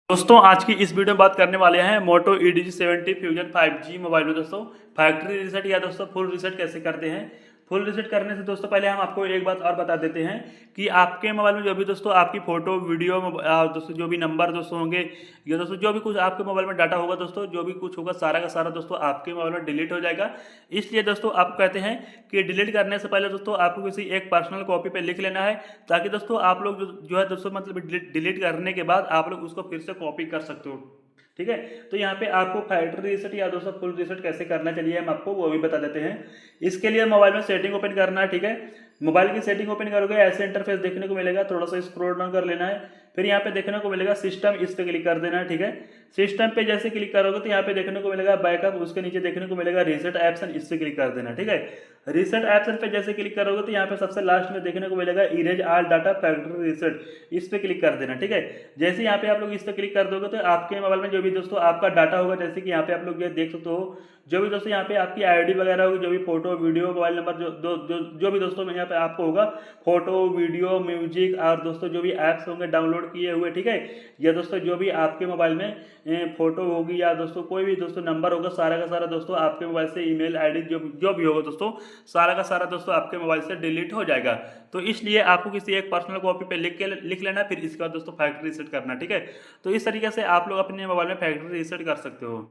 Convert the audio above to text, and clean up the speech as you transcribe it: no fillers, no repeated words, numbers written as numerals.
दोस्तों आज की इस वीडियो में बात करने वाले हैं मोटो EDG70 फ्यूजन 5G मोबाइल में दोस्तों फैक्ट्री रीसेट या दोस्तों फुल रीसेट कैसे करते हैं। फुल रीसेट करने से दोस्तों पहले हम आपको एक बात और बता देते हैं कि आपके मोबाइल में जो भी दोस्तों आपकी फोटो वीडियो दोस्तों जो भी नंबर दोस्तों होंगे या दोस्तों जो भी कुछ आपके मोबाइल में डाटा होगा दोस्तों जो भी कुछ होगा सारा का सारा दोस्तों आपके मोबाइल में डिलीट हो जाएगा। इसलिए दोस्तों आप कहते हैं कि डिलीट करने से पहले दोस्तों आपको किसी एक पर्सनल कॉपी पे लिख लेना है ताकि दोस्तों आप लोग जो है दोस्तों मतलब डिलीट करने के बाद आप लोग उसको फिर से कॉपी कर सकते हो। ठीक है, तो यहाँ पे आपको फैक्ट्री रीसेट या दोस्तों फुल रीसेट कैसे करना चाहिए हम आपको वो भी बता देते हैं। इसके लिए मोबाइल में सेटिंग ओपन करना है। ठीक है, मोबाइल की सेटिंग ओपन करोगे ऐसे इंटरफेस देखने को मिलेगा, थोड़ा सा स्क्रॉल डाउन कर लेना है। फिर यहाँ पे देखने को मिलेगा सिस्टम, इस पे क्लिक कर देना है। ठीक है, सिस्टम पे जैसे क्लिक करोगे तो यहाँ पे देखने को मिलेगा बैकअप, उसके नीचे देखने को मिलेगा रीसेट ऑप्शन, इस पे क्लिक कर देना। ठीक है, रीसेट ऑप्शन पे जैसे क्लिक करोगे तो यहाँ पे सबसे लास्ट में देखने को मिलेगा erase all data factory reset, इस पे क्लिक कर देना। ठीक है, जैसे यहाँ पे आप लोग इस पे क्लिक कर दोगे तो आपके मोबाइल में जो भी दोस्तों आपका डाटा होगा, जैसे कि यहाँ पे आप लोग ये देख सकते हो जो भी दोस्तों यहाँ पे आपकी आईडी वगैरह होगी, जो भी फोटो वीडियो मोबाइल नंबर जो भी दोस्तों यहाँ पे आपको होगा, फोटो वीडियो म्यूजिक और दोस्तों जो भी ऐप्स होंगे डाउनलोड किए हुए। ठीक है, या दोस्तों जो भी आपके मोबाइल में फोटो होगी या दोस्तों कोई भी दोस्तों नंबर होगा, सारा का सारा दोस्तों आपके मोबाइल से ईमेल आईडी जो भी होगा दोस्तों सारा का सारा दोस्तों आपके मोबाइल से डिलीट हो जाएगा। तो इसलिए आपको किसी एक पर्सनल कॉपी पे लिख लेना, फिर इसके बाद दोस्तों फैक्ट्री रीसेट करना। ठीक है, तो इस तरीके से आप लोग अपने मोबाइल में फैक्ट्री रीसेट कर सकते हो।